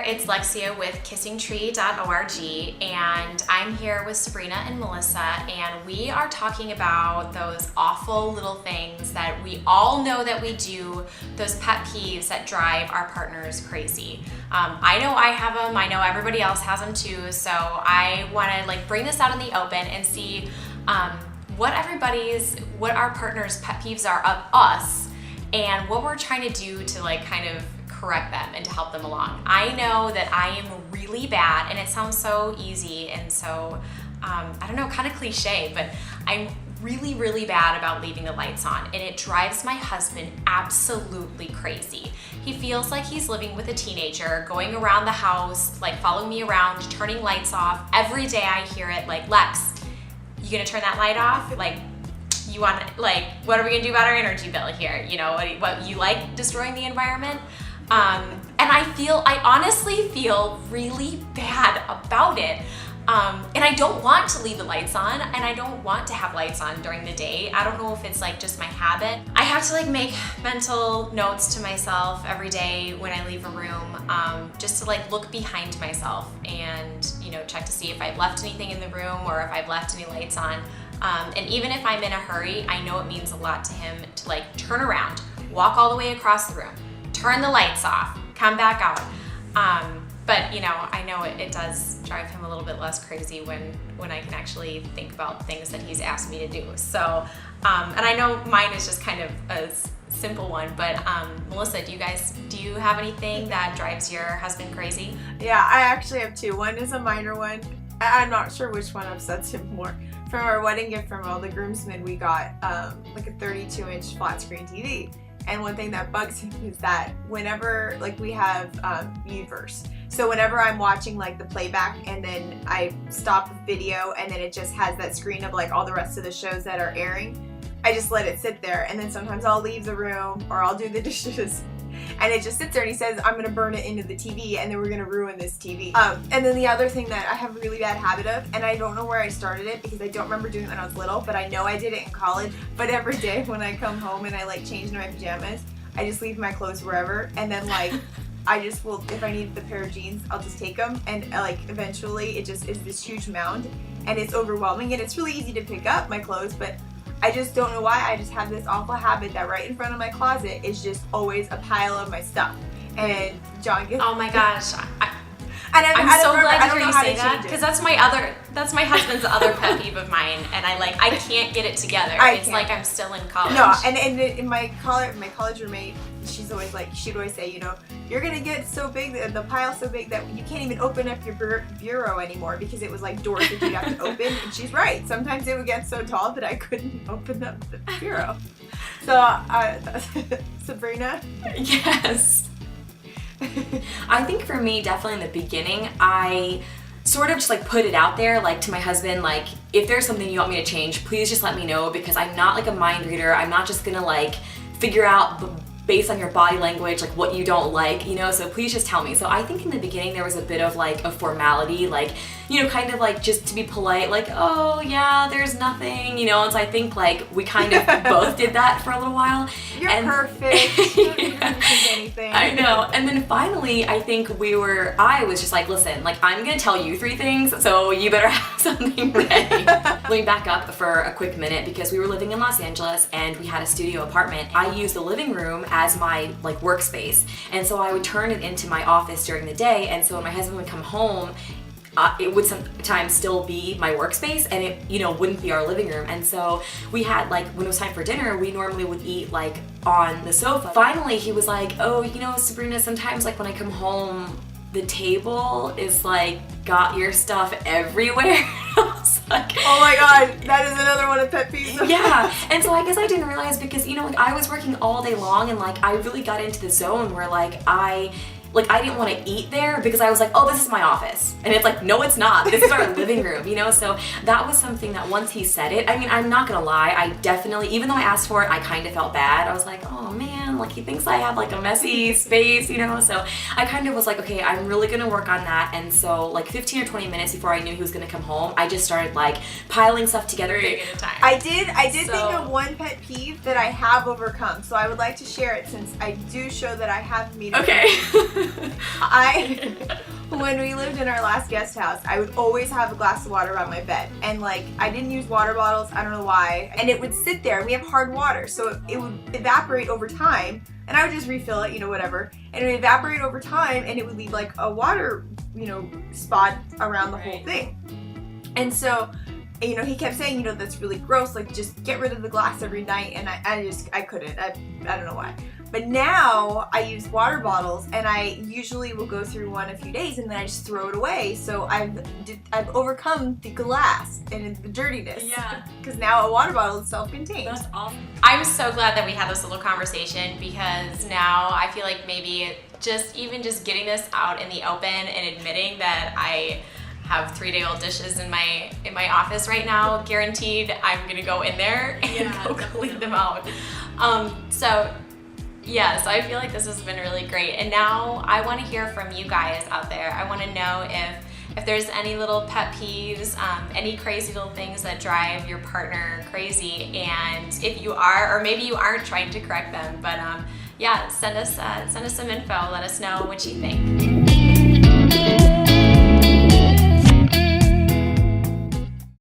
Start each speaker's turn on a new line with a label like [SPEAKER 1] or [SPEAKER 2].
[SPEAKER 1] it's Lexia with kissingtree.org, and I'm here with Sabrina and Melissa, and we are talking about those awful little things that we all know that we do, those pet peeves that drive our partners crazy. I know I have them, I know everybody else has them too, so I want to bring this out in the open and see what our partners' pet peeves are of us, and what we're trying to do to kind of correct them and to help them along. I know that I am really bad, and it sounds so easy and so, I don't know, kind of cliche, but I'm really, really bad about leaving the lights on, and it drives my husband absolutely crazy. He feels like he's living with a teenager, going around the house, following me around, turning lights off. Every day I hear it, Lex, you gonna turn that light off? You want, what are we gonna do about our energy bill here? You know, what you like destroying the environment? And I honestly feel really bad about it. And I don't want to leave the lights on, and I don't want to have lights on during the day. I don't know if it's just my habit. I have to make mental notes to myself every day when I leave a room, just to look behind myself and, check to see if I've left anything in the room or if I've left any lights on. And even if I'm in a hurry, I know it means a lot to him to turn around, walk all the way across the room, turn the lights off, come back out. But I know it does drive him a little bit less crazy when I can actually think about things that he's asked me to do. So, and I know mine is just kind of a simple one, but Melissa, do you have anything that drives your husband crazy?
[SPEAKER 2] Yeah, I actually have two. One is a minor one. I'm not sure which one upsets him more. From our wedding gift from all the groomsmen, we got a 32-inch flat screen TV. And one thing that bugs him is that whenever, we have Viewverse. So whenever I'm watching, the playback, and then I stop the video, and then it just has that screen of, all the rest of the shows that are airing, I just let it sit there. And then sometimes I'll leave the room, or I'll do the dishes, and it just sits there, and he says, I'm going to burn it into the TV, and then we're going to ruin this TV. And then the other thing that I have a really bad habit of, and I don't know where I started it, because I don't remember doing it when I was little, but I know I did it in college. But every day when I come home and I change into my pajamas, I just leave my clothes wherever, and then I just will, if I need the pair of jeans, I'll just take them, and eventually it just is this huge mound, and it's overwhelming, and it's really easy to pick up my clothes, but I just don't know why. I just have this awful habit that right in front of my closet is just always a pile of my stuff. And John gets...
[SPEAKER 1] Oh my gosh. I'm so glad to hear you say that, because that's my husband's other pet peeve of mine, and I can't get it together. It's like I'm still in college.
[SPEAKER 2] No, and my college roommate, she'd always say, you're gonna get so big, the pile's so big that you can't even open up your bureau anymore, because it was doors that you'd have to open. And she's right. Sometimes it would get so tall that I couldn't open up the bureau. So, Sabrina?
[SPEAKER 3] Yes. I think for me, definitely in the beginning, I sort of just put it out there to my husband, if there's something you want me to change, please just let me know, because I'm not a mind reader. I'm not just gonna figure out based on your body language what you don't like, so please just tell me. So I think in the beginning there was a bit of a formality, kind of just to be polite, oh yeah, there's nothing, and so I think we kind of both did that for a little while.
[SPEAKER 2] You're perfect. You don't even think anything.
[SPEAKER 3] I know. And then finally I think I was just listen, I'm gonna tell you 3 things, so you better have something ready. Let me back up for a quick minute, because we were living in Los Angeles and we had a studio apartment. I used the living room as my workspace, and so I would turn it into my office during the day, and so when my husband would come home, it would sometimes still be my workspace, and it wouldn't be our living room. And so we had when it was time for dinner, we normally would eat on the sofa. Finally he was oh, Sabrina, sometimes when I come home, the table is got your stuff everywhere. I was
[SPEAKER 2] oh my god, that is another one of pet peeves.
[SPEAKER 3] Yeah, and so I guess I didn't realize, because I was working all day long, and I really got into the zone where I didn't want to eat there, because I was oh, this is my office. And it's no, it's not. This is our living room, So that was something that once he said it, I'm not gonna lie, I definitely, even though I asked for it, I kind of felt bad. I was oh man, him. Like he thinks I have like a messy space, you know? So I kind of was like, okay, I'm really gonna work on that. And so like 15 or 20 minutes before I knew he was gonna come home, I just started like piling stuff together.
[SPEAKER 2] I did think of one pet peeve that I have overcome. So I would like to share it since I do show that I have made it.
[SPEAKER 3] Okay.
[SPEAKER 2] When we lived in our last guest house, I would always have a glass of water on my bed. And like, I didn't use water bottles, I don't know why. And it would sit there, and we have hard water, so it would evaporate over time. And I would just refill it, you know, whatever. And it would evaporate over time, and it would leave like a water, you know, spot around the whole thing. And so, you know, he kept saying, you know, that's really gross, like just get rid of the glass every night. And I couldn't, I don't know why. But now I use water bottles, and I usually will go through one a few days and then I just throw it away. So I've overcome the glass and the dirtiness.
[SPEAKER 3] Yeah.
[SPEAKER 2] Because now a water bottle is self-contained.
[SPEAKER 3] That's awesome.
[SPEAKER 1] I'm so glad that we had this little conversation, because now I feel like maybe just getting this out in the open and admitting that I have 3-day-old dishes in my office right now, guaranteed I'm gonna go in there and go clean them out. So yes, I feel like this has been really great. And now I want to hear from you guys out there. I want to know if there's any little pet peeves, any crazy little things that drive your partner crazy, and if you are, or maybe you aren't trying to correct them, but yeah, send us some info. Let us know what you think.